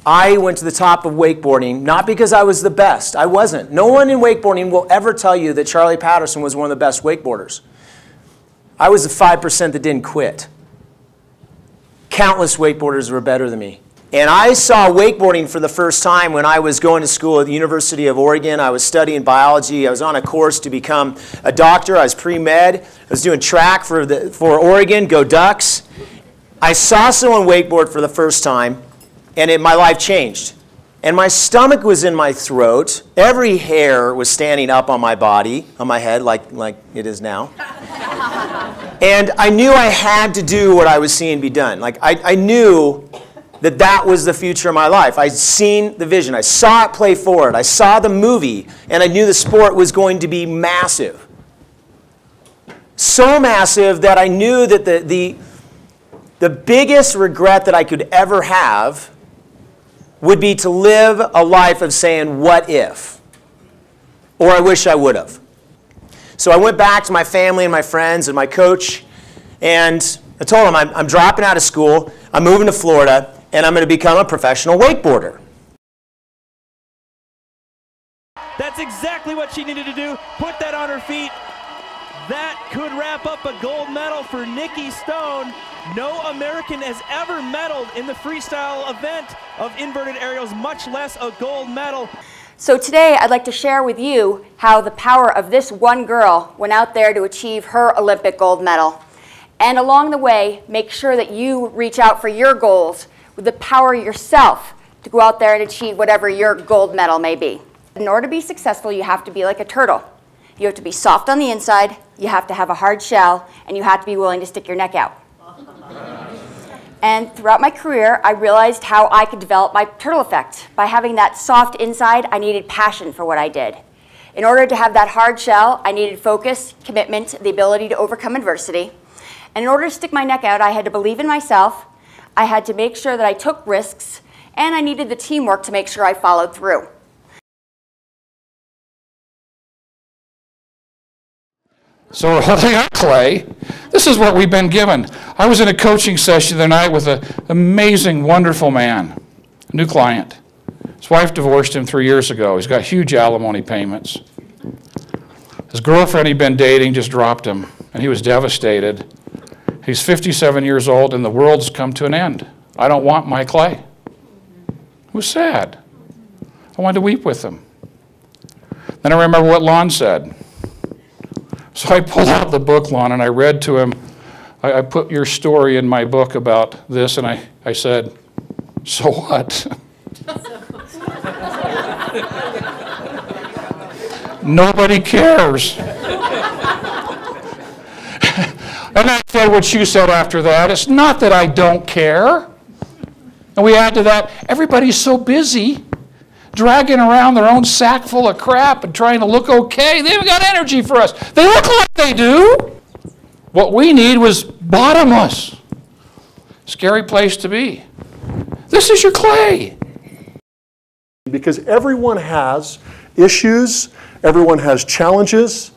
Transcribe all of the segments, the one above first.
I went to the top of wakeboarding, not because I was the best. I wasn't. No one in wakeboarding will ever tell you that Charley Patterson was one of the best wakeboarders. I was the 5% that didn't quit. Countless wakeboarders were better than me. And I saw wakeboarding for the first time when I was going to school at the University of Oregon. I was studying biology. I was on a course to become a doctor. I was pre-med. I was doing track for Oregon, go Ducks. I saw someone wakeboard for the first time, and my life changed. And my stomach was in my throat. Every hair was standing up on my body, on my head, like it is now. And I knew I had to do what I was seeing be done. Like I knew that was the future of my life. I'd seen the vision. I saw it play forward. I saw the movie, and I knew the sport was going to be massive. So massive that I knew that the biggest regret that I could ever have would be to live a life of saying, what if? Or I wish I would have. So I went back to my family and my friends and my coach, and I told him I'm dropping out of school, I'm moving to Florida, and I'm going to become a professional wakeboarder. That's exactly what she needed to do. Put that on her feet. That could wrap up a gold medal for Nikki Stone. No American has ever medaled in the freestyle event of inverted aerials, much less a gold medal. So today I'd like to share with you how the power of this one girl went out there to achieve her Olympic gold medal. And along the way, make sure that you reach out for your goals with the power yourself to go out there and achieve whatever your gold medal may be. In order to be successful, you have to be like a turtle. You have to be soft on the inside, you have to have a hard shell, and you have to be willing to stick your neck out. And throughout my career, I realized how I could develop my turtle effect. By having that soft inside, I needed passion for what I did. In order to have that hard shell, I needed focus, commitment, the ability to overcome adversity. And in order to stick my neck out, I had to believe in myself, I had to make sure that I took risks, and I needed the teamwork to make sure I followed through. So holding up clay, this is what we've been given. I was in a coaching session the other night with an amazing, wonderful man, a new client. His wife divorced him 3 years ago. He's got huge alimony payments. His girlfriend he'd been dating just dropped him, and he was devastated. He's 57 years old, and the world's come to an end. I don't want my clay. It was sad. I wanted to weep with him. Then I remember what Lon said. So I pulled out the book, Lon, and I read to him. I put your story in my book about this, and I said, so what? Nobody cares. And I said what you said after that. It's not that I don't care. And we add to that, everybody's so busy dragging around their own sack full of crap and trying to look okay. They haven't got energy for us. They look like they do. What we need was bottomless. Scary place to be. This is your clay. Because everyone has issues, everyone has challenges,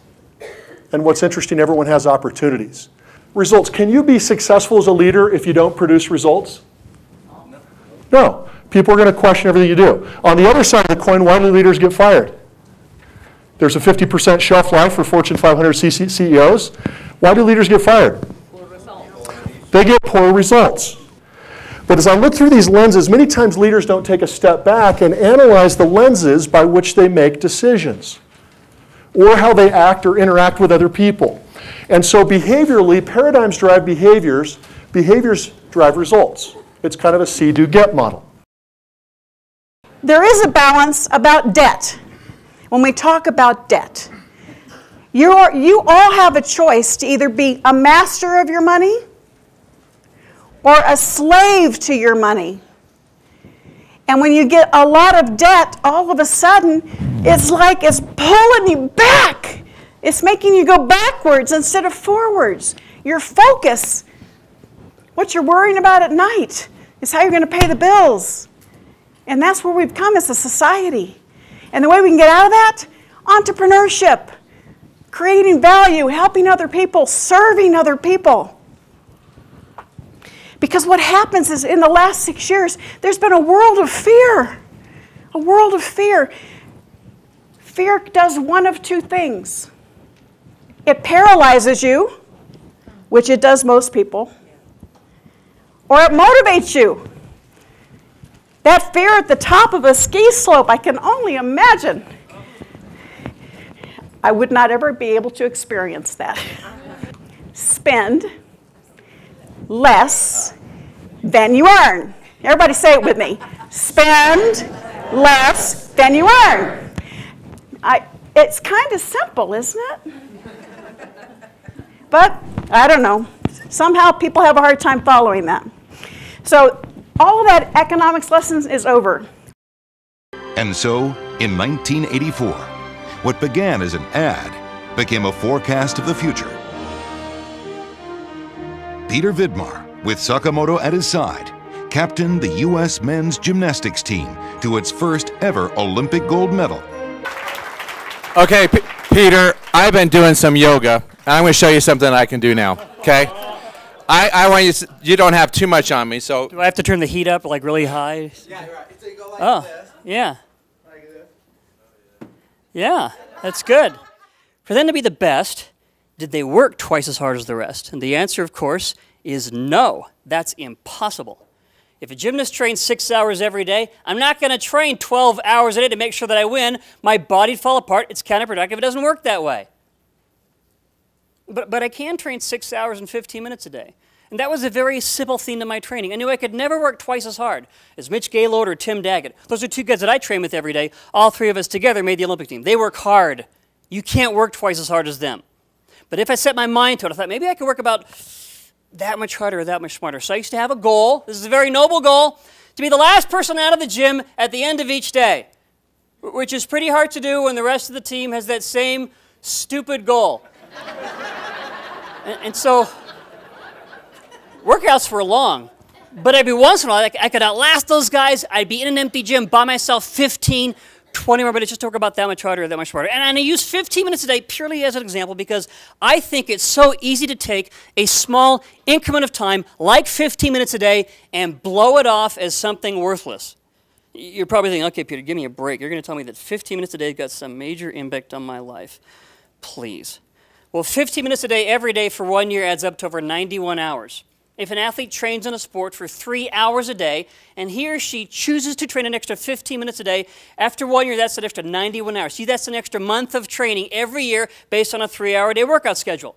and what's interesting, everyone has opportunities. Results. Can you be successful as a leader if you don't produce results? No. People are going to question everything you do. On the other side of the coin, why do leaders get fired? There's a 50% shelf life for Fortune 500 CEOs. Why do leaders get fired? Poor results. They get poor results. But as I look through these lenses, many times leaders don't take a step back and analyze the lenses by which they make decisions, or how they act or interact with other people. And so behaviorally, paradigms drive behaviors, behaviors drive results. It's kind of a see, do, get model. There is a balance about debt. When we talk about debt, you all have a choice to either be a master of your money or a slave to your money. And when you get a lot of debt, all of a sudden, it's like it's pulling you back. It's making you go backwards instead of forwards. Your focus, what you're worrying about at night, is how you're going to pay the bills. And that's where we've come as a society. And the way we can get out of that, entrepreneurship, creating value, helping other people, serving other people. Because what happens is in the last 6 years, there's been a world of fear. A world of fear. Fear does one of two things. It paralyzes you, which it does most people, or it motivates you. That fear at the top of a ski slope, I can only imagine. I would not ever be able to experience that. Spend less than you earn. Everybody say it with me. Spend less than you earn. It's kind of simple, isn't it? But I don't know. Somehow people have a hard time following that. So all of that economics lessons is over. And so, in 1984, what began as an ad became a forecast of the future. Peter Vidmar, with Sakamoto at his side, captained the U.S. men's gymnastics team to its first ever Olympic gold medal. Okay, Peter, I've been doing some yoga, and I'm going to show you something I can do now, okay? I want you, you don't have too much on me, so. Do I have to turn the heat up like really high? Yeah, you're right. So you go like this. Yeah. Like this. Yeah, that's good. For them to be the best, did they work twice as hard as the rest? And the answer, of course, is no. That's impossible. If a gymnast trains 6 hours every day, I'm not going to train 12 hours a day to make sure that I win. My body'd fall apart. It's counterproductive. It doesn't work that way. But I can train 6 hours and 15 minutes a day. And that was a very simple theme to my training. I knew I could never work twice as hard as Mitch Gaylord or Tim Daggett. Those are two guys that I train with every day. All three of us together made the Olympic team. They work hard. You can't work twice as hard as them. But if I set my mind to it, I thought maybe I could work about that much harder or that much smarter. So I used to have a goal. This is a very noble goal, to be the last person out of the gym at the end of each day, which is pretty hard to do when the rest of the team has that same stupid goal. and so workouts were long, but every once in a while I could outlast those guys. I'd be in an empty gym by myself 15, 20 more minutes just to work about that much harder or that much smarter. And I use 15 minutes a day purely as an example because I think it's so easy to take a small increment of time, like 15 minutes a day, and blow it off as something worthless. You're probably thinking, okay, Peter, give me a break. You're going to tell me that 15 minutes a day got some major impact on my life. Please. Well, 15 minutes a day every day for 1 year adds up to over 91 hours. If an athlete trains in a sport for 3 hours a day, and he or she chooses to train an extra 15 minutes a day, after 1 year, that's an extra 91 hours. See, that's an extra month of training every year based on a 3-hour-a-day workout schedule.